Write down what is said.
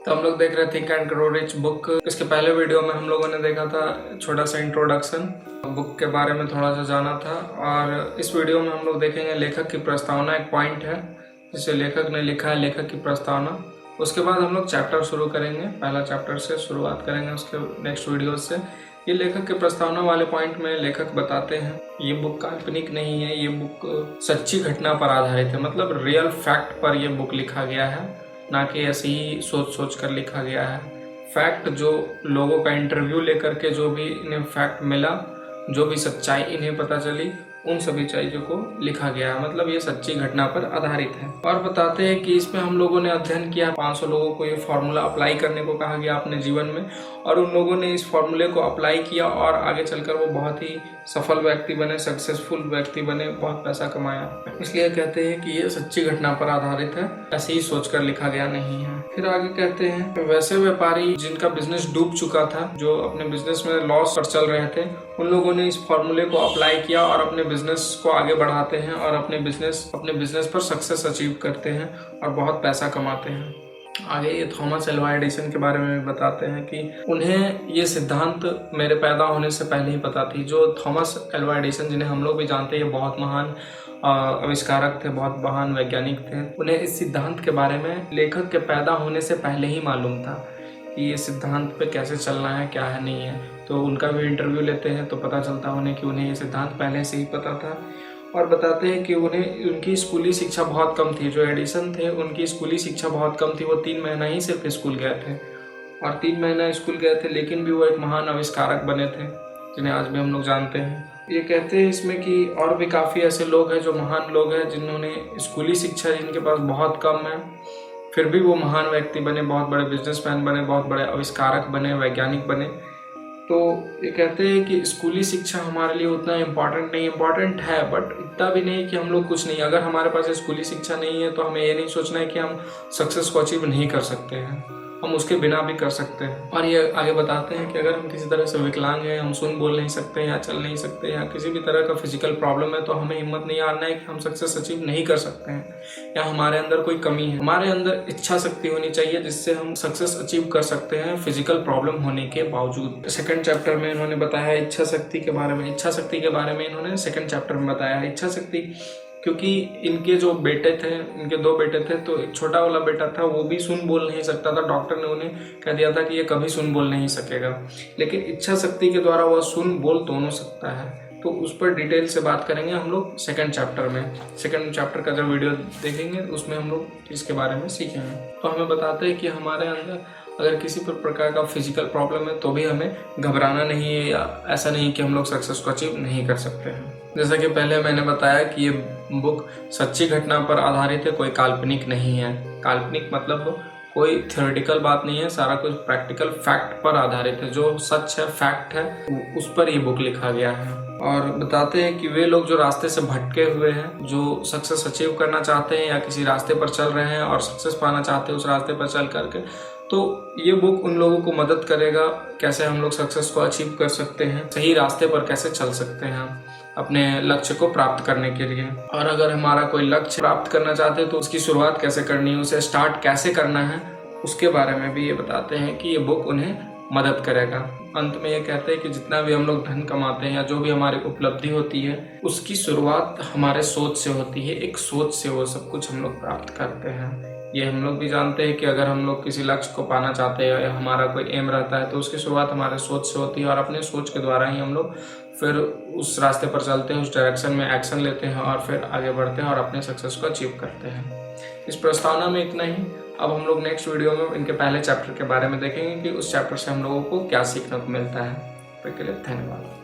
तो हम लोग देख रहे थे think and grow rich book. इसके पहले वीडियो में हम लोगों ने देखा था छोटा सा इंट्रोडक्शन, बुक के बारे में थोड़ा सा जाना था। और इस वीडियो में हम लोग देखेंगे लेखक की प्रस्तावना। एक पॉइंट है जिसे लेखक ने लिखा है, लेखक की प्रस्तावना। उसके बाद हम लोग चैप्टर शुरू करेंगे, पहला चैप्टर से शुरुआत करेंगे उसके नेक्स्ट वीडियो से। ये लेखक के प्रस्तावना वाले पॉइंट में लेखक बताते हैं ये बुक काल्पनिक नहीं है, ये बुक सच्ची घटना पर आधारित है। मतलब रियल फैक्ट पर ये बुक लिखा गया है, ना कि ऐसे ही सोच सोच कर लिखा गया है। फैक्ट, जो लोगों का इंटरव्यू लेकर के जो भी इन्हें फैक्ट मिला, जो भी सच्चाई इन्हें पता चली, उन सभी चीज़ों को लिखा गया है। मतलब ये सच्ची घटना पर आधारित है। और बताते हैं कि इसमें हम लोगों ने अध्ययन किया, 500 लोगों को ये फार्मूला अप्लाई करने को कहा गया अपने जीवन में, और उन लोगों ने इस फार्मूले को अप्लाई किया और आगे चलकर वो बहुत ही सफल व्यक्ति बने, सक्सेसफुल व्यक्ति बने, बहुत पैसा कमाया। इसलिए कहते हैं कि ये सच्ची घटना पर आधारित है, ऐसे ही सोचकर लिखा गया नहीं है। फिर आगे कहते हैं वैसे व्यापारी जिनका बिजनेस डूब चुका था, जो अपने बिजनेस में लॉस पर चल रहे थे, उन लोगों ने इस फॉर्मूले को अप्लाई किया और अपने बिजनेस को आगे बढ़ाते हैं और अपने बिजनेस पर सक्सेस अचीव करते हैं और बहुत पैसा कमाते हैं। आगे ये थॉमस एल्वा एडिसन के बारे में बताते हैं कि उन्हें ये सिद्धांत मेरे पैदा होने से पहले ही पता थी। जो थॉमस एल्वा एडिसन, जिन्हें हम लोग भी जानते हैं, बहुत महान आविष्कारक थे, बहुत महान वैज्ञानिक थे, उन्हें इस सिद्धांत के बारे में लेखक के पैदा होने से पहले ही मालूम था कि ये सिद्धांत पे कैसे चलना है, क्या है, नहीं है। तो उनका भी इंटरव्यू लेते हैं तो पता चलता उन्हें कि उन्हें ये सिद्धांत पहले से ही पता था। और बताते हैं कि उनकी स्कूली शिक्षा बहुत कम थी। जो एडिसन थे उनकी स्कूली शिक्षा बहुत कम थी, वो 3 महीना ही सिर्फ स्कूल गए थे, और 3 महीना स्कूल गए थे, लेकिन भी वो एक महान आविष्कारक बने थे, जिन्हें आज भी हम लोग जानते हैं। ये कहते हैं इसमें कि और भी काफ़ी ऐसे लोग हैं जो महान लोग हैं, जिन्होंने स्कूली शिक्षा जिनके पास बहुत कम है, फिर भी वो महान व्यक्ति बने, बहुत बड़े बिजनेसमैन बने, बहुत बड़े आविष्कारक बने, वैज्ञानिक बने। तो ये कहते हैं कि स्कूली शिक्षा हमारे लिए उतना इम्पॉर्टेंट नहीं, इम्पॉर्टेंट है बट इतना भी नहीं कि हम लोग कुछ नहीं। अगर हमारे पास स्कूली शिक्षा नहीं है तो हमें ये नहीं सोचना है कि हम सक्सेस को अचीव नहीं कर सकते हैं, हम उसके बिना भी कर सकते हैं। और ये आगे बताते हैं कि अगर हम किसी तरह से विकलांग हैं, हम सुन बोल नहीं सकते या चल नहीं सकते या किसी भी तरह का फिजिकल प्रॉब्लम है, तो हमें हिम्मत नहीं हारना है कि हम सक्सेस अचीव नहीं कर सकते हैं या हमारे अंदर कोई कमी है। हमारे अंदर इच्छा शक्ति होनी चाहिए जिससे हम सक्सेस अचीव कर सकते हैं फिजिकल प्रॉब्लम होने के बावजूद। सेकंड चैप्टर में इन्होंने बताया इच्छा शक्ति के बारे में। इच्छा शक्ति के बारे में इन्होंने सेकंड चैप्टर में बताया। इच्छा शक्ति, क्योंकि इनके जो बेटे थे, इनके 2 बेटे थे, तो एक छोटा वाला बेटा था, वो भी सुन बोल नहीं सकता था। डॉक्टर ने उन्हें कह दिया था कि ये कभी सुन बोल नहीं सकेगा, लेकिन इच्छा शक्ति के द्वारा वह सुन बोल दोनों सकता है। तो उस पर डिटेल से बात करेंगे हम लोग सेकंड चैप्टर में। सेकंड चैप्टर का जब वीडियो देखेंगे उसमें हम लोग इसके बारे में सीखेंगे। तो हमें बताते हैं कि हमारे अंदर अगर किसी प्रकार का फिजिकल प्रॉब्लम है तो भी हमें घबराना नहीं है, या ऐसा नहीं कि हम लोग सक्सेस को अचीव नहीं कर सकते हैं। जैसा कि पहले मैंने बताया कि ये बुक सच्ची घटना पर आधारित है, कोई काल्पनिक नहीं है। काल्पनिक मतलब कोई थ्योरेटिकल बात नहीं है, सारा कुछ प्रैक्टिकल फैक्ट पर आधारित है। जो सच है, फैक्ट है, उस पर ये बुक लिखा गया है। और बताते हैं कि वे लोग जो रास्ते से भटके हुए हैं, जो सक्सेस अचीव करना चाहते हैं या किसी रास्ते पर चल रहे हैं और सक्सेस पाना चाहते हैं उस रास्ते पर चल करके, तो ये बुक उन लोगों को मदद करेगा कैसे हम लोग सक्सेस को अचीव कर सकते हैं, सही रास्ते पर कैसे चल सकते हैं अपने लक्ष्य को प्राप्त करने के लिए। और अगर हमारा कोई लक्ष्य प्राप्त करना चाहते हैं तो उसकी शुरुआत कैसे करनी है, उसे स्टार्ट कैसे करना है, उसके बारे में भी ये बताते हैं कि ये बुक उन्हें मदद करेगा। अंत में ये कहते हैं कि जितना भी हम लोग धन कमाते हैं या जो भी हमारी उपलब्धि होती है, उसकी शुरुआत हमारे सोच से होती है। एक सोच से वो सब कुछ हम लोग प्राप्त करते हैं। ये हम लोग भी जानते हैं कि अगर हम लोग किसी लक्ष्य को पाना चाहते हैं या हमारा कोई एम रहता है तो उसकी शुरुआत हमारे सोच से होती है, और अपने सोच के द्वारा ही हम लोग फिर उस रास्ते पर चलते हैं, उस डायरेक्शन में एक्शन लेते हैं और फिर आगे बढ़ते हैं और अपने सक्सेस को अचीव करते हैं। इस प्रस्तावना में इतना ही। अब हम लोग नेक्स्ट वीडियो में इनके पहले चैप्टर के बारे में देखेंगे कि उस चैप्टर से हम लोगों को क्या सीखने को मिलता है। तब तक के लिए धन्यवाद।